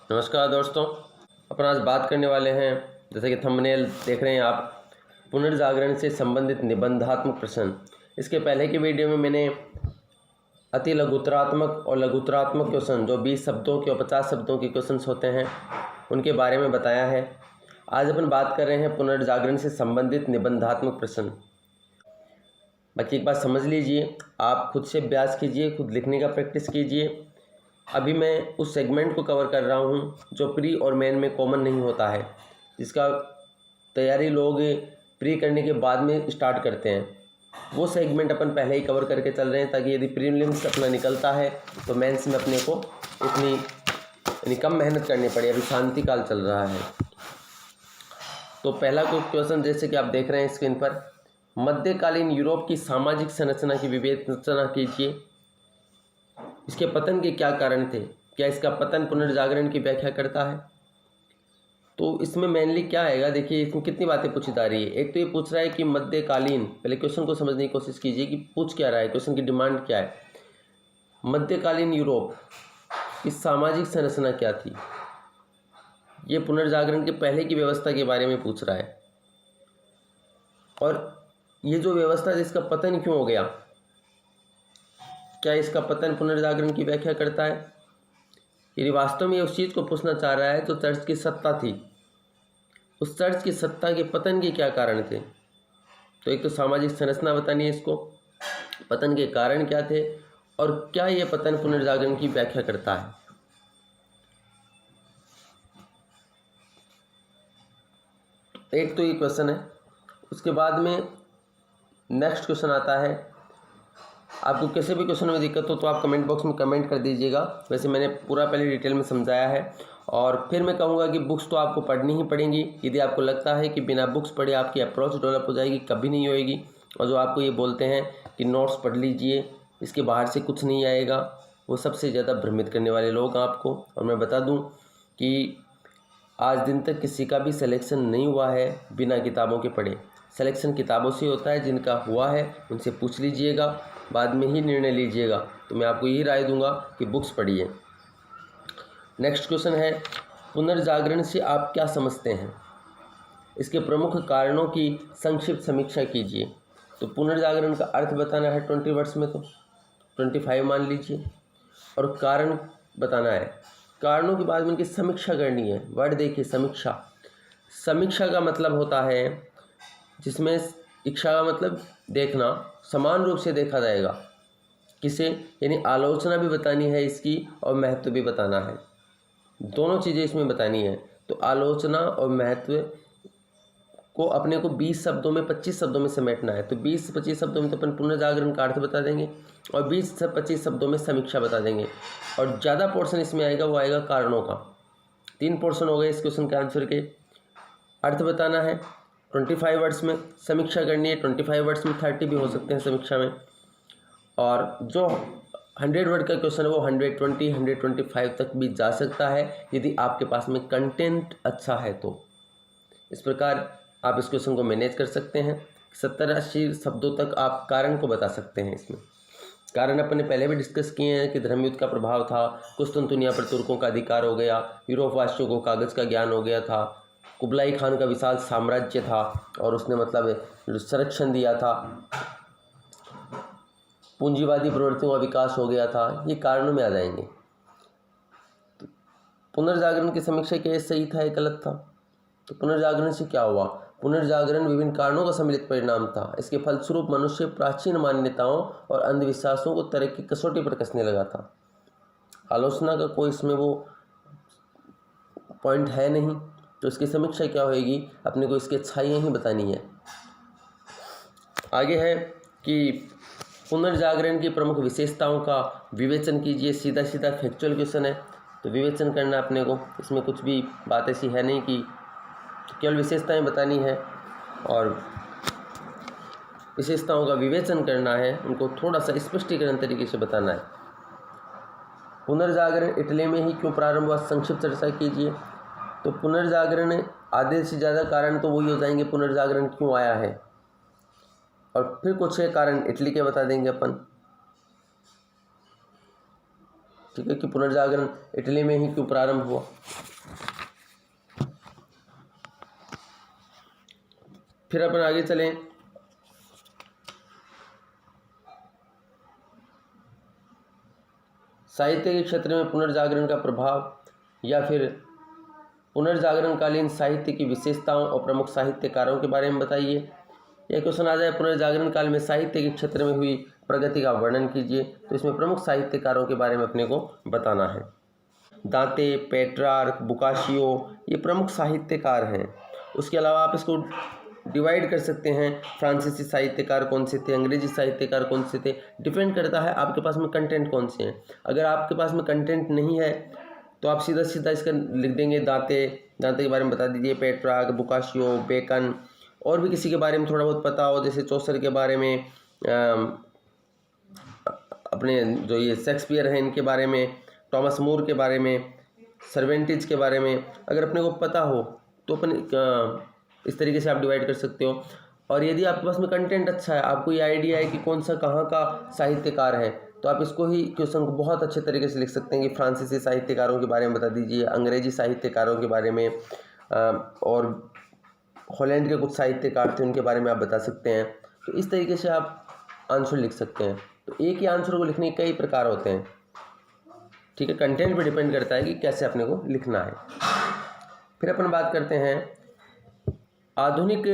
नमस्कार दोस्तों, अपन आज बात करने वाले हैं, जैसे कि थंबनेल देख रहे हैं आप, पुनर्जागरण से संबंधित निबंधात्मक प्रश्न। इसके पहले की वीडियो में मैंने अति लघुतरात्मक और लघुतरात्मक क्वेश्चन, जो 20 शब्दों के और 50 शब्दों के क्वेश्चंस होते हैं, उनके बारे में बताया है। आज अपन बात कर रहे हैं पुनर्जागरण से संबंधित निबंधात्मक प्रश्न। बाकी एक बात समझ लीजिए, आप खुद से अभ्यास कीजिए, खुद लिखने का प्रैक्टिस कीजिए। अभी मैं उस सेगमेंट को कवर कर रहा हूँ जो प्री और मेन में कॉमन नहीं होता है, जिसका तैयारी लोग प्री करने के बाद में स्टार्ट करते हैं। वो सेगमेंट अपन पहले ही कवर करके चल रहे हैं, ताकि यदि प्रीलिम्स अपना निकलता है तो मेंस में अपने को इतनी कम मेहनत करनी पड़े। अभी शांति काल चल रहा है। तो पहला क्वेश्चन, जैसे कि आप देख रहे हैं स्क्रीन पर, मध्यकालीन यूरोप की सामाजिक संरचना की विवेचना कीजिए। इसके पतन के क्या कारण थे? क्या इसका पतन पुनर्जागरण की व्याख्या करता है? तो इसमें मेनली क्या आएगा, देखिए इसमें कितनी बातें पूछी जा रही है। एक तो ये पूछ रहा है कि मध्यकालीन, पहले क्वेश्चन को समझने की कोशिश कीजिए कि पूछ क्या रहा है, क्वेश्चन की डिमांड क्या है। मध्यकालीन यूरोप की सामाजिक संरचना क्या थी? ये पुनर्जागरण के पहले की व्यवस्था के बारे में पूछ रहा है। और ये जो व्यवस्था है, इसका पतन क्यों हो गया, क्या इसका पतन पुनर्जागरण की व्याख्या करता है? यदि वास्तव में उस चीज़ को पूछना चाह रहा है, तो चर्च की सत्ता थी, उस चर्च की सत्ता के पतन के क्या कारण थे? तो एक तो सामाजिक संरचना बतानी है इसको, पतन के कारण क्या थे, और क्या यह पतन पुनर्जागरण की व्याख्या करता है। एक तो ये क्वेश्चन है। उसके बाद में नेक्स्ट क्वेश्चन आता है। आपको किसी भी क्वेश्चन में दिक्कत हो तो आप कमेंट बॉक्स में कमेंट कर दीजिएगा। वैसे मैंने पूरा पहले डिटेल में समझाया है। और फिर मैं कहूँगा कि बुक्स तो आपको पढ़नी ही पड़ेंगी। यदि आपको लगता है कि बिना बुक्स पढ़े आपकी अप्रोच डेवलप हो जाएगी, कभी नहीं होएगी। और जो आपको ये बोलते हैं कि नोट्स पढ़ लीजिए, इसके बाहर से कुछ नहीं आएगा, वो सबसे ज़्यादा भ्रमित करने वाले लोग आपको। और मैं बता दूँ कि आज दिन तक किसी का भी सिलेक्शन नहीं हुआ है बिना किताबों के पढ़े। सिलेक्शन किताबों से होता है, जिनका हुआ है उनसे पूछ लीजिएगा, बाद में ही निर्णय लीजिएगा। तो मैं आपको यही राय दूंगा कि बुक्स पढ़िए। नेक्स्ट क्वेश्चन है, पुनर्जागरण से आप क्या समझते हैं? इसके प्रमुख कारणों की संक्षिप्त समीक्षा कीजिए। तो पुनर्जागरण का अर्थ बताना है 20 वर्ड्स में, तो 25 मान लीजिए, और कारण बताना है। कारणों के बाद में उनकी समीक्षा करनी है। वर्ड देखिए, समीक्षा। समीक्षा का मतलब होता है जिसमें इच्छा का मतलब देखना, समान रूप से देखा जाएगा किसे, यानी आलोचना भी बतानी है इसकी और महत्व भी बताना है। दोनों चीज़ें इसमें बतानी है। तो आलोचना और महत्व को अपने को 20 शब्दों में 25 शब्दों में समेटना है। तो 20 से 25 शब्दों में तो अपन पुनर्जागरण का अर्थ बता देंगे, और 20 से 25 शब्दों में समीक्षा बता देंगे। और ज़्यादा पोर्शन इसमें आएगा, वो आएगा कारणों का। 3 पोर्शन हो गए इस क्वेश्चन के आंसर के। अर्थ बताना है 25 वर्ड्स में, समीक्षा करनी है 25 वर्ड्स में, 30 भी हो सकते हैं समीक्षा में। और जो 100 वर्ड का क्वेश्चन है वो 120, 125 तक भी जा सकता है, यदि आपके पास में कंटेंट अच्छा है तो। इस प्रकार आप इस क्वेश्चन को मैनेज कर सकते हैं। 70-80 शब्दों तक आप कारण को बता सकते हैं इसमें। कारण अपन ने पहले भी डिस्कस किए हैं कि धर्मयुद्ध का प्रभाव था, कुस्तुनतुनिया पर तुर्कों का अधिकार हो गया, यूरोपवासियों को कागज़ का ज्ञान हो गया था, कुबलाई खान का विशाल साम्राज्य था और उसने मतलब संरक्षण दिया था, पूंजीवादी प्रवृत्तियों का विकास हो गया था। ये कारणों में आ जाएंगे। तो पुनर्जागरण की समीक्षा क्या सही था या गलत था? तो पुनर्जागरण से क्या हुआ? पुनर्जागरण विभिन्न कारणों का सम्मिलित परिणाम था। इसके फलस्वरूप मनुष्य प्राचीन मान्यताओं और अंधविश्वासों को तरह की कसौटी पर कसने लगा था। आलोचना का कोई इसमें वो पॉइंट है नहीं, तो इसकी समीक्षा क्या होगी? अपने को इसकी अच्छाइयाँ ही बतानी है। आगे है कि पुनर्जागरण की प्रमुख विशेषताओं का विवेचन कीजिए। सीधा सीधा फैक्चुअल क्वेश्चन है, तो विवेचन करना अपने को। इसमें कुछ भी बात ऐसी है नहीं कि केवल विशेषताएं बतानी है, और विशेषताओं का विवेचन करना है, उनको थोड़ा सा स्पष्टीकरण तरीके से बताना है। पुनर्जागरण इटली में ही क्यों प्रारंभ हुआ, संक्षिप्त चर्चा कीजिए। तो पुनर्जागरण आधे से ज़्यादा कारण तो वही हो जाएंगे, पुनर्जागरण क्यों आया है, और फिर कुछ कारण इटली के बता देंगे अपन। ठीक है, कि पुनर्जागरण इटली में ही क्यों प्रारंभ हुआ। फिर अपन आगे चलें। साहित्य के क्षेत्र में पुनर्जागरण का प्रभाव या फिर पुनर्जागरणकालीन साहित्य की विशेषताओं और प्रमुख साहित्यकारों के बारे में बताइए। यह क्वेश्चन आ जाए पुनर्जागरण काल में साहित्य के क्षेत्र में हुई प्रगति का वर्णन कीजिए, तो इसमें प्रमुख साहित्यकारों के बारे में अपने को बताना है। दांते, पेट्रार्क, बोकाशियो ये प्रमुख साहित्यकार हैं। उसके अलावा आप इसको डिवाइड कर सकते हैं, फ्रांसीसी साहित्यकार कौन से थे, अंग्रेजी साहित्यकार कौन से थे। डिपेंड करता है आपके पास में कंटेंट कौन से हैं। अगर आपके पास में कंटेंट नहीं है तो आप सीधा सीधा इसका लिख देंगे दांते के बारे में बता दीजिए, पेट्रार्क, बोकाशियो, बेकन, और भी किसी के बारे में थोड़ा बहुत पता हो, जैसे चौसर के बारे में, अपने जो ये शेक्सपियर हैं इनके बारे में, टॉमस मोर के बारे में, सर्वेंटिज के बारे में, अगर अपने को पता हो तो अपन इस तरीके से आप डिवाइड कर सकते हो। और यदि आपके पास में कंटेंट अच्छा है, आपको ये आइडिया है कि कौन सा कहाँ का साहित्यकार है, तो आप इसको ही क्वेश्चन को बहुत अच्छे तरीके से लिख सकते हैं कि फ्रांसीसी साहित्यकारों के बारे में बता दीजिए, अंग्रेजी साहित्यकारों के बारे में, और हॉलैंड के कुछ साहित्यकार थे उनके बारे में आप बता सकते हैं। तो इस तरीके से आप आंसर लिख सकते हैं। तो एक ही आंसर को लिखने के कई प्रकार होते हैं, ठीक है, कंटेंट पे डिपेंड करता है कि कैसे अपने को लिखना है। फिर अपन बात करते हैं आधुनिक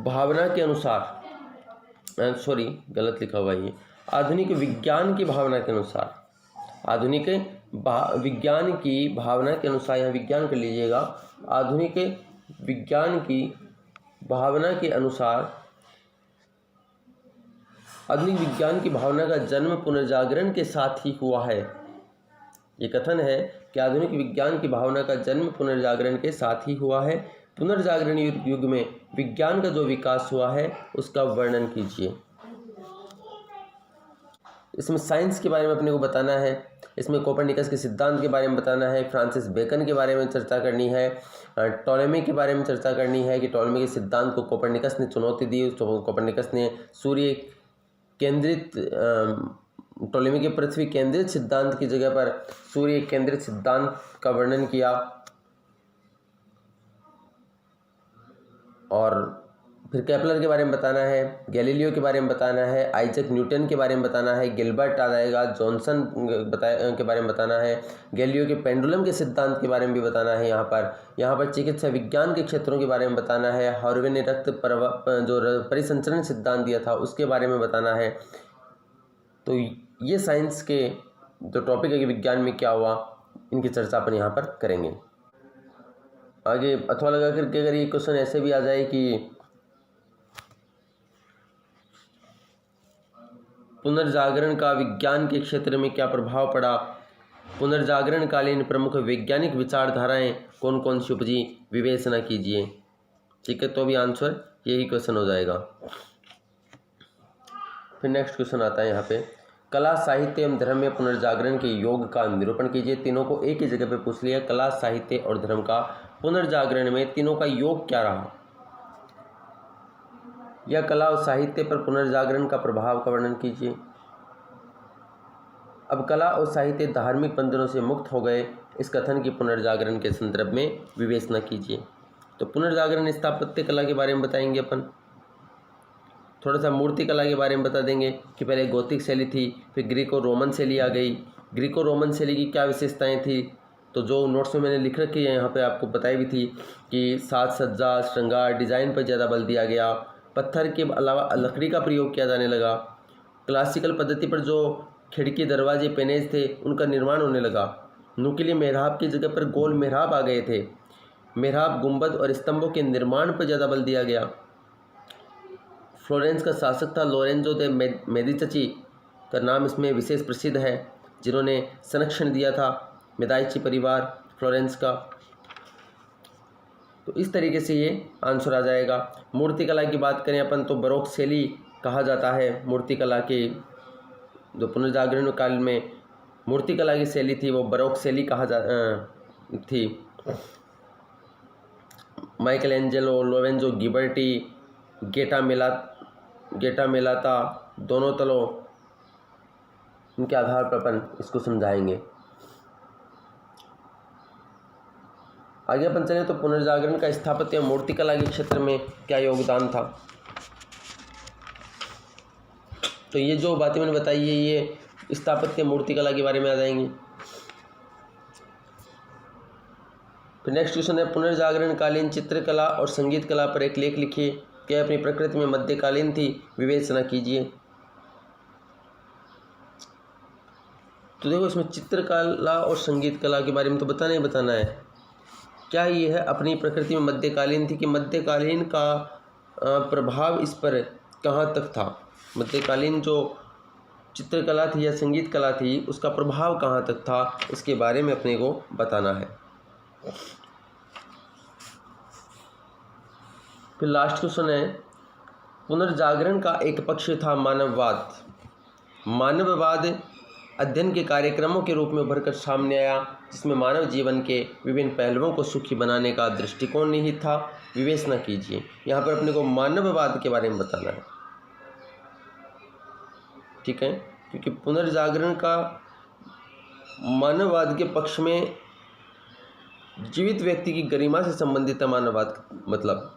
भावना के अनुसार, गलत लिखा हुआ ये, आधुनिक विज्ञान की भावना के अनुसार, आधुनिक विज्ञान की भावना के अनुसार, यहाँ विज्ञान कर लीजिएगा, आधुनिक विज्ञान की भावना के अनुसार, आधुनिक विज्ञान की भावना का जन्म पुनर्जागरण के साथ ही हुआ है। ये कथन है कि आधुनिक विज्ञान की भावना का जन्म पुनर्जागरण के साथ ही हुआ है। पुनर्जागरण युग में विज्ञान का जो विकास हुआ है उसका वर्णन कीजिए। इसमें साइंस के बारे में अपने को बताना है, इसमें कोपरनिकस के सिद्धांत के बारे में बताना है, फ्रांसिस बेकन के बारे में चर्चा करनी है, टॉलेमी के बारे में चर्चा करनी है कि टॉलेमी के सिद्धांत को कोपरनिकस ने चुनौती दी, तो कोपरनिकस ने सूर्य केंद्रित, टॉलेमी के पृथ्वी केंद्रित सिद्धांत की जगह पर सूर्य केंद्रित सिद्धांत का वर्णन किया। और फिर केपलर के बारे में बताना है, गैलीलियो के बारे में बताना है, आइजैक न्यूटन के बारे में बताना है, गिलबर्ट आ जाएगा, जॉनसन के बारे में बताना है, गैलीलियो के पेंडुलम के सिद्धांत के बारे में भी बताना है। यहाँ पर चिकित्सा विज्ञान के क्षेत्रों के बारे में बताना है, हार्वे ने रक्त जो परिसंचरण सिद्धांत दिया था उसके बारे में बताना है। तो ये साइंस के जो टॉपिक है कि विज्ञान में क्या हुआ, इनकी चर्चा अपन यहाँ पर करेंगे। आगे अथवा लगा करके अगर ये क्वेश्चन ऐसे भी आ जाए कि पुनर्जागरण का विज्ञान के क्षेत्र में क्या प्रभाव पड़ा, पुनर्जागरण कालीन प्रमुख वैज्ञानिक विचारधाराएं कौन कौन सी उपजी, विवेचना कीजिए। ठीक है, तो भी आंसर यही क्वेश्चन हो जाएगा। फिर नेक्स्ट क्वेश्चन आता है यहाँ पे, कला, साहित्य एवं धर्म में पुनर्जागरण के योग का निरूपण कीजिए। तीनों को एक ही जगह पे पूछ लिया, कला, साहित्य और धर्म का पुनर्जागरण में तीनों का योग क्या रहा, या कला और साहित्य पर पुनर्जागरण का प्रभाव का वर्णन कीजिए। अब कला और साहित्य धार्मिक बंधनों से मुक्त हो गए, इस कथन की पुनर्जागरण के संदर्भ में विवेचना कीजिए। तो पुनर्जागरण स्थापत्य कला के बारे में बताएंगे अपन, थोड़ा सा मूर्ति कला के बारे में बता देंगे कि पहले गोथिक शैली थी, फिर ग्रीको रोमन शैली आ गई। ग्रीको रोमन शैली की क्या विशेषताएं थी, तो जो नोट्स में मैंने लिख रखी है यहाँ पे आपको बताई भी थी कि साज सज्जा, श्रृंगार, डिज़ाइन पर ज़्यादा बल दिया गया, पत्थर के अलावा लकड़ी का प्रयोग किया जाने लगा, क्लासिकल पद्धति पर जो खिड़की, दरवाजे, पेनेज थे उनका निर्माण होने लगा, नुकीले मेहराब की जगह पर गोल मेहराब आ गए थे, मेहराब, गुंबद और स्तंभों के निर्माण पर ज़्यादा बल दिया गया। फ्लोरेंस का शासक था लोरेंजो दे मेडिची, का नाम इसमें विशेष प्रसिद्ध है, जिन्होंने संरक्षण दिया था मेदाइची परिवार फ्लोरेंस का। तो इस तरीके से ये आंसर आ जाएगा। मूर्तिकला की बात करें अपन तो बरोक शैली कहा जाता है मूर्तिकला के, जो पुनर्जागरण काल में मूर्तिकला की शैली थी वो बरोक शैली कहा थी। माइकल एंजेलो, लोरेंजो गिबर्टी, गेटा मेलाता, दोनोतलो, इनके आधार पर अपन इसको समझाएंगे। आगे अपन चले तो पुनर्जागरण का स्थापत्य मूर्तिकला के क्षेत्र में क्या योगदान था। तो ये जो बातें मैंने बताई है ये स्थापत्य मूर्तिकला के बारे में आ जाएंगी। फिर नेक्स्ट क्वेश्चन है, पुनर्जागरण कालीन चित्रकला और संगीत कला पर एक लेख लिखिए, क्या अपनी प्रकृति में मध्यकालीन थी, विवेचना कीजिए। तो देखो इसमें चित्रकला और संगीत कला के बारे में तो बताना ही बताना है। क्या ये है अपनी प्रकृति में मध्यकालीन थी कि मध्यकालीन का प्रभाव इस पर कहाँ तक था, मध्यकालीन जो चित्रकला थी या संगीत कला थी उसका प्रभाव कहाँ तक था, इसके बारे में अपने को बताना है। फिर लास्ट क्वेश्चन है, पुनर्जागरण का एक पक्ष था मानववाद। मानववाद अध्ययन के कार्यक्रमों के रूप में उभरकर सामने आया, जिसमें मानव जीवन के विभिन्न पहलुओं को सुखी बनाने का दृष्टिकोण निहित था। विवेचना कीजिए। यहाँ पर अपने को मानववाद के बारे में बताना है, ठीक है, क्योंकि पुनर्जागरण का मानववाद के पक्ष में जीवित व्यक्ति की गरिमा से संबंधित है। मानववाद मतलब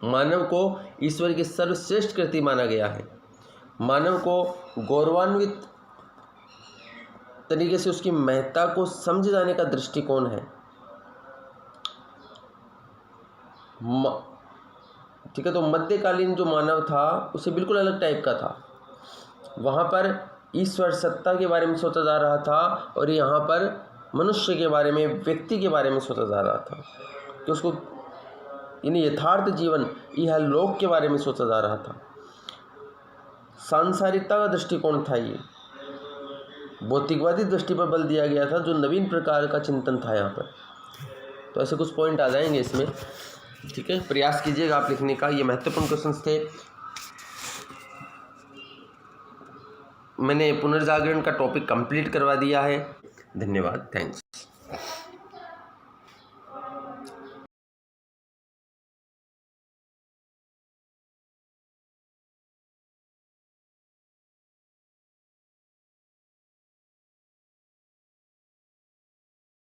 मानव को ईश्वर की सर्वश्रेष्ठ कृति माना गया है। मानव को गौरवान्वित तरीके से उसकी महत्ता को समझे जाने का दृष्टिकोण है, ठीक है। तो मध्यकालीन जो मानव था उसे बिल्कुल अलग टाइप का था। वहाँ पर ईश्वर सत्ता के बारे में सोचा जा रहा था और यहाँ पर मनुष्य के बारे में, व्यक्ति के बारे में सोचा जा रहा था कि उसको यानी यथार्थ जीवन यह लोक के बारे में सोचा जा रहा था। सांसारिकता का दृष्टिकोण था, ये भौतिकवादी दृष्टि पर बल दिया गया था, जो नवीन प्रकार का चिंतन था यहाँ पर। तो ऐसे कुछ पॉइंट आ जाएंगे इसमें, ठीक है। प्रयास कीजिएगा आप लिखने का। ये महत्वपूर्ण क्वेश्चंस थे। मैंने पुनर्जागरण का टॉपिक कंप्लीट करवा दिया है। धन्यवाद, थैंक्स।